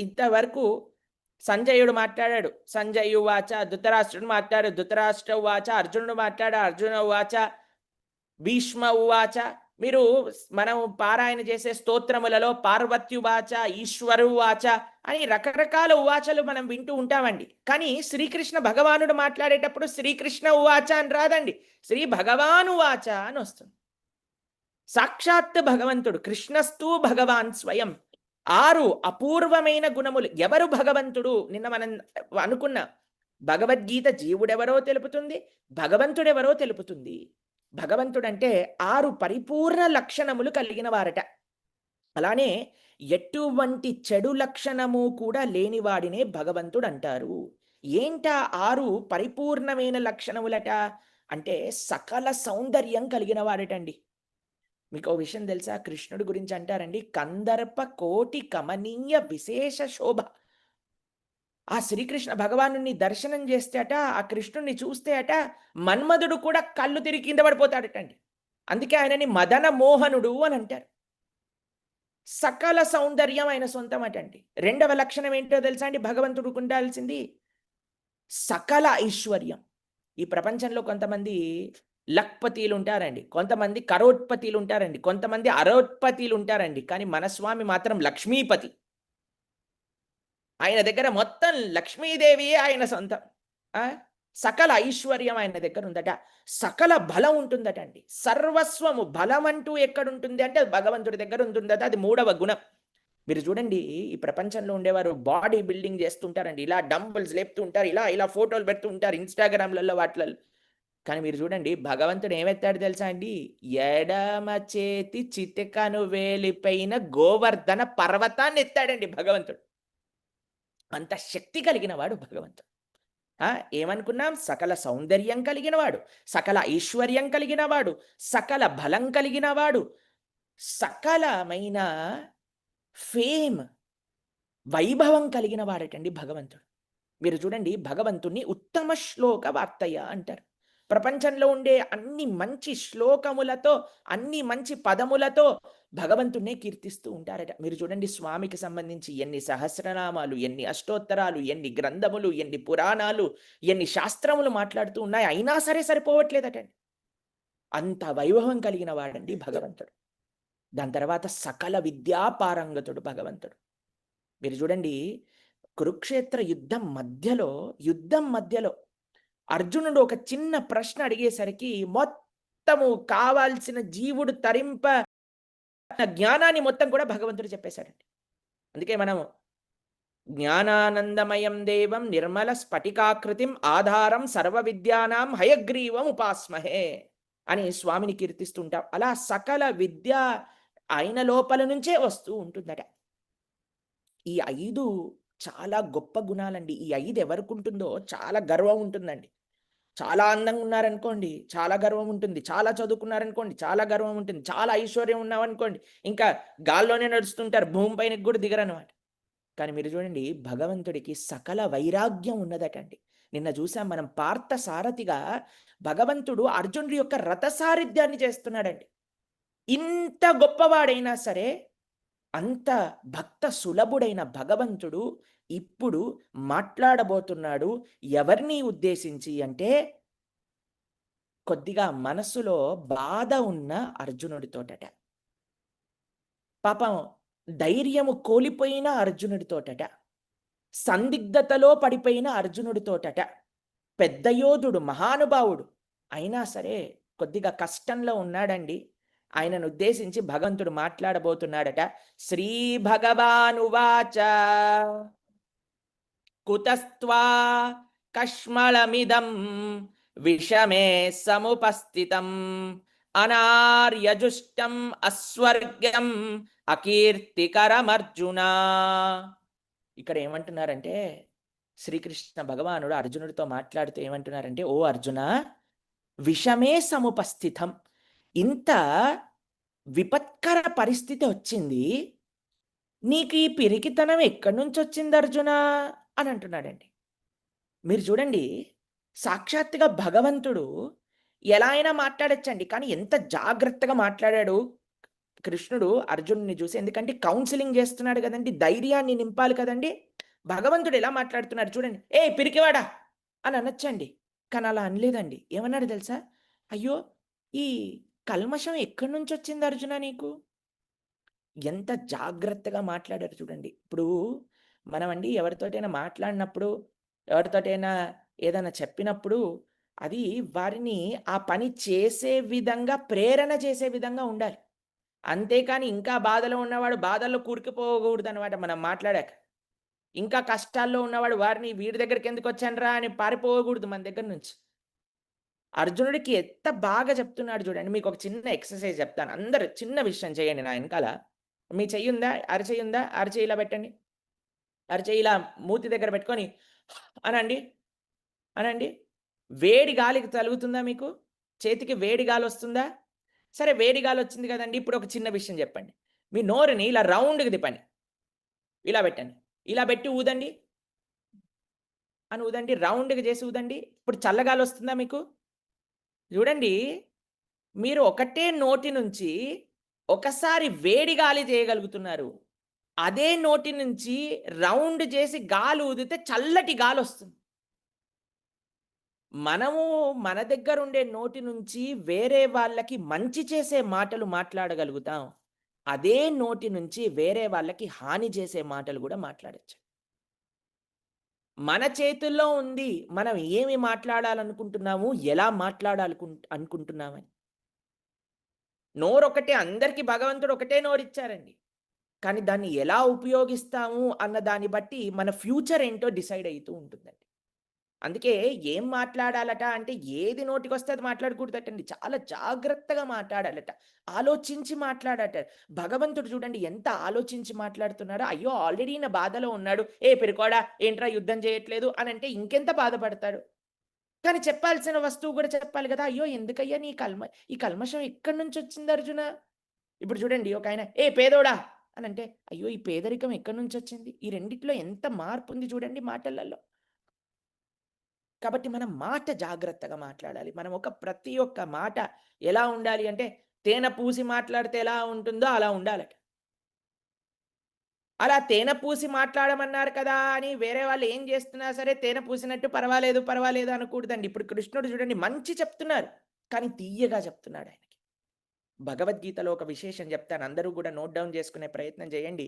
ఇంతవరకు సంజయుడు మాట్లాడాడు. సంజయు వాచ, ధృతరాష్ట్రుడు మాట్లాడు, ధృతరాష్ట్ర ఉవాచ, అర్జునుడు మాట్లాడు, అర్జున ఉవాచ, భీష్మ ఉవాచ. మీరు మనం పారాయణ చేసే స్తోత్రములలో పార్వత్యువాచ, ఈశ్వరువాచ అని రకరకాల ఉవాచలు మనం వింటూ ఉంటామండి. కానీ శ్రీకృష్ణ భగవానుడు మాట్లాడేటప్పుడు శ్రీకృష్ణ ఉవాచ అని రాదండి, శ్రీ భగవాను వాచ అని వస్తుంది. సాక్షాత్ భగవంతుడు, కృష్ణస్తు భగవాన్ స్వయం. 6 అపూర్వమైన గుణములు. ఎవరు భగవంతుడు? నిన్న మనం అనుకున్న భగవద్గీత జీవుడెవరో తెలుపుతుంది, భగవంతుడెవరో తెలుపుతుంది. భగవంతుడంటే 6 పరిపూర్ణ లక్షణములు కలిగిన వారట. అలానే ఎటువంటి చెడు లక్షణము కూడా లేనివాడినే భగవంతుడు అంటారు. ఏంట 6 పరిపూర్ణమైన లక్షణములట అంటే సకల సౌందర్యం కలిగిన వాడటండి. మీకు ఓ విషయం తెలుసా? కృష్ణుడి గురించి అంటారండి, కందర్ప కోటి కమనీయ విశేష శోభ. ఆ శ్రీకృష్ణ భగవాను దర్శనం చేస్తే అట, ఆ కృష్ణుడిని చూస్తే అట, మన్మధుడు కూడా కళ్ళు తిరిగి కింద పడిపోతాడటండి. అందుకే ఆయనని మదన మోహనుడు అని అంటారు. సకల సౌందర్యం ఆయన సొంతం అటండి. 2వ లక్షణం ఏంటో తెలుసా అండి భగవంతుడికి ఉండాల్సింది? సకల ఐశ్వర్యం. ఈ ప్రపంచంలో కొంతమంది లక్పతీలు ఉంటారండి, కొంతమంది కరోడ్పతీలు ఉంటారండి, కొంతమంది అరోడ్పతీలు ఉంటారండి. కానీ మన స్వామి మాత్రం లక్ష్మీపతి. ఆయన దగ్గర మొత్తం లక్ష్మీదేవియే ఆయన సొంతం. సకల ఐశ్వర్యం ఆయన దగ్గర ఉందట. సకల బలం ఉంటుందట అండి. సర్వస్వము బలం అంటూ ఎక్కడుంటుంది అంటే భగవంతుడి దగ్గర ఉంటుందట. అది 3వ గుణం. మీరు చూడండి, ఈ ప్రపంచంలో ఉండేవారు బాడీ బిల్డింగ్ చేస్తుంటారండి, ఇలా డంబుల్స్ లేపుతూ ఉంటారు, ఇలా ఇలా ఫోటోలు పెడుతూ ఉంటారు ఇన్స్టాగ్రామ్లలో వాటిలలో. కానీ మీరు చూడండి, భగవంతుడు ఏమెత్తాడు తెలుసా అండి? ఎడమ చేతి చితికను వేలిపైన గోవర్ధన పర్వతాన్ని ఎత్తాడండి భగవంతుడు. అంత శక్తి కలిగిన వాడు భగవంతుడు. ఏమనుకున్నాం? సకల సౌందర్యం కలిగిన వాడు, సకల ఐశ్వర్యం కలిగిన వాడు, సకల బలం కలిగిన వాడు, సకలమైన ఫేమ్ వైభవం కలిగిన వాడటండి భగవంతుడు. మీరు చూడండి, భగవంతుణ్ణి ఉత్తమ శ్లోక వార్తయ్య అంటారు. ప్రపంచంలో ఉండే అన్ని మంచి శ్లోకములతో, అన్ని మంచి పదములతో భగవంతుణ్ణే కీర్తిస్తూ ఉంటారట. మీరు చూడండి, స్వామికి సంబంధించి ఎన్ని సహస్రనామాలు, ఎన్ని అష్టోత్తరాలు, ఎన్ని గ్రంథములు, ఎన్ని పురాణాలు, ఎన్ని శాస్త్రములు మాట్లాడుతూ ఉన్నాయి, అయినా సరే సరిపోవట్లేదటండి. అంత వైభవం కలిగిన వాడండి భగవంతుడు. దాని తర్వాత సకల విద్యాపారంగతుడు భగవంతుడు. మీరు చూడండి, కురుక్షేత్ర యుద్ధం మధ్యలో అర్జునుడు ఒక చిన్న ప్రశ్న అడిగేసరికి మొత్తము కావాల్సిన జీవుడు తరింప జ్ఞానాన్ని మొత్తం కూడా భగవంతుడు చెప్పేశాడండి. అందుకే మనం జ్ఞానానందమయం దేవం నిర్మల స్ఫటికాకృతిం ఆధారం సర్వ విద్యానాం హయగ్రీవం ఉపాస్మహే అని స్వామిని కీర్తిస్తుంటాం. అలా సకల విద్య ఆయన లోపల నుంచే వస్తూ ఉంటుందట. ఈ 5 చాలా గొప్ప గుణాలండి. ఈ 5 ఎవరికి ఉంటుందో చాలా గర్వం ఉంటుందండి. చాలా అందంగా ఉన్నారనుకోండి, చాలా గర్వం ఉంటుంది. చాలా చదువుకున్నారనుకోండి, చాలా గర్వం ఉంటుంది. చాలా ఐశ్వర్యం ఉన్నామనుకోండి, ఇంకా గాల్లోనే నడుస్తుంటారు, భూమిపైనకి కూడా దిగరనమాట. కానీ మీరు చూడండి, భగవంతుడికి సకల వైరాగ్యం ఉన్నదటండి. నిన్న చూసాం మనం, పార్థ సారథిగా భగవంతుడు అర్జునుడి యొక్క రథసారథ్యాన్ని చేస్తున్నాడండి. ఇంత గొప్పవాడైనా సరే, అంత భక్త సులభుడైన భగవంతుడు ఇప్పుడు మాట్లాడబోతున్నాడు. ఎవరిని ఉద్దేశించి అంటే, కొద్దిగా మనసులో బాధ ఉన్న అర్జునుడితోటట. పాపం ధైర్యము కోల్పోయిన అర్జునుడితోటట. సందిగ్ధతలో పడిపోయిన అర్జునుడితోటట. పెద్ద యోధుడు, మహానుభావుడు అయినా సరే కొద్దిగా కష్టంలో ఉన్నాడండి. ఆయనను ఉద్దేశించి భగవంతుడు మాట్లాడబోతున్నాడట. శ్రీ భగవానువాచ కుతస్త్వా కష్మళమిదం విషమే సముపస్థితం అనార్యజుష్టం అస్వర్గం అకీర్తికరమర్జున. ఇక్కడ ఏమంటున్నారంటే, శ్రీకృష్ణ భగవానుడు అర్జునుడితో మాట్లాడుతూ ఏమంటున్నారంటే, ఓ అర్జున, విషమే సముపస్థితం, ఇంత విపత్కర పరిస్థితి వచ్చింది, నీకు ఈ పిరికితనం ఎక్కడి నుంచి వచ్చింది అర్జున అని అంటున్నాడండి. మీరు చూడండి, సాక్షాత్తుగా భగవంతుడు ఎలా అయినా మాట్లాడచ్చండి, కానీ ఎంత జాగ్రత్తగా మాట్లాడాడు. కృష్ణుడు అర్జునుడిని చూసి, ఎందుకంటే కౌన్సెలింగ్ చేస్తున్నాడు కదండీ! ధైర్యాన్ని నింపాలి కదండీ! భగవంతుడు ఎలా మాట్లాడుతున్నాడు చూడండి. "ఏయ్! పిరికివాడా" అని అనొచ్చండి. కానీ అలా అనలేదండి. ఏమన్నాడు తెలుసా? "అయ్యో! ఈ కల్మషం ఎక్కడి నుంచొచ్చింది అర్జున నీకు?" ఎంత జాగ్రత్తగా మాట్లాడారు చూడండి. ఇప్పుడు మనమండి ఎవరితోటైనా మాట్లాడినప్పుడు, ఎవరితోటైనా ఏదైనా చెప్పినప్పుడు, అది వారిని ఆ పని చేసే విధంగా, ప్రేరణ చేసే విధంగా ఉండాలి. అంతేకాని ఇంకా బాధలో ఉన్నవాడు బాధల్లో కూరుకుపోకూడదనమాట మనం మాట్లాడాక. ఇంకా కష్టాల్లో ఉన్నవాడు వారిని వీడి దగ్గరికెందుకొచ్చానురా అని పారిపోకూడదు మన దగ్గర నుంచి. అర్జునుడికి ఎంత బాగా చెప్తున్నాడు చూడండి. మీకొక చిన్న ఎక్సర్‌సైజ్ చెప్తాను. అందరూ చిన్న విషయం చేయండి నా ఎనకాల. మీ చెయ్యుందా? అరచెయ్యుందా? అరచెయ్యి ఇలా పెట్టండి. అరచెయ్యి ఇలా మూతి దగ్గర పెట్టుకొని అనండి. అనండి. వేడి గాలి తగులుతుందా మీకు? చేతికి వేడి గాలొస్తుందా? సరే వేడి గాలొచ్చింది గదండీ! ఇప్పుడు ఒక చిన్న విషయం జెప్పండి. మీ నోరుని ఇలా రౌండ్‌గా తిప్పండి. ఇలా పెట్టండి. ఇలా బెట్టి ఊదండి. అని ఊదండి. రౌండ్‌గా జేసి ఊదండి. ఇప్పుడు చల్లగాలొస్తుందా మీకు? జూడండి. మీరు ఒకటే నోటి నుంచి ఒకసారి వేడి గాలి చేయగలుగుతున్నారు. అదే నోటి నుంచి రౌండ్ చేసి గాలి ఊదితే చల్లటి గాలొస్తుంది. మనము మన దగ్గరుండే నోటి నుంచి వేరే వాళ్ళకి మంచి చేసే మాటలు మాట్లాడగలుగుతాం. అదే నోటి నుంచి వేరే వాళ్ళకి హాని చేసే మాటలు గూడా మాట్లాడొచ్చు. మన చేతుల్లో ఉంది. మనం ఏమి మాట్లాడాలనుకుంటున్నాము, ఎలా అనుకుంటున్నామని. నోరొకటే అందరికి భగవంతుడు ఒకటే నోరిచ్చారండి. కానీ దాన్ని ఎలా ఉపయోగిస్తాము అన్న దాన్ని బట్టి మన ఫ్యూచర్ ఏంటో డిసైడ్ అయితూ ఉంటుందండి. అందుకే ఏం మాట్లాడాలట అంటే ఏది నోటికొస్తే అది మాట్లాడకూడదటండి. చాలా జాగ్రత్తగా మాట్లాడాలట. ఆలోచించి మాట్లాడట. భగవంతుడు చూడండి ఎంత ఆలోచించి మాట్లాడుతున్నాడో. అయ్యో! ఆల్రెడీ ఈయన బాధలో ఉన్నాడు. "ఏ పిరికోడా ఏంట్రా యుద్ధం చేయట్లేదు" అనంటే ఇంకెంత బాధపడతాడు. కానీ చెప్పాల్సిన వస్తువు కూడా చెప్పాలి గదా! "అయ్యో! ఎందుకయ్యా ఈ కల్మషం ఎక్కడి నుంచొచ్చింది అర్జున?" ఇప్పుడు చూడండి ఒకాయన, "ఏ పేదోడా" అనంటే, అయ్యో! ఈ పేదరికం ఎక్కడి నుంచొచ్చింది? ఈ రెండిట్లో ఎంత మార్పుంది చూడండి మాటలలో. కాబట్టి మనం మాట జాగ్రత్తగా మాట్లాడాలి. మనం ప్రతి ఒక్క మాట ఎలా ఉండాలి అంటే, తేనె పూసి మాట్లాడితే ఎలా ఉంటుందో అలా ఉండాలట. అలా తేనె పూసి మాట్లాడమన్నారు కదా! అని వేరే వాళ్ళు ఏం చేస్తున్నా సరే తేనె పూసినట్టు పర్వాలేదు, పర్వాలేదు అనకూడదండి. ఇప్పుడు కృష్ణుడు చూడండి మంచి చెప్తున్నారు. కానీ తియ్యగా చెప్తున్నాడాయనకి. భగవద్గీతలో ఒక విశేషం చెప్తాను. అందరూ కూడా నోట్ డౌన్ చేసుకునే ప్రయత్నం చేయండి.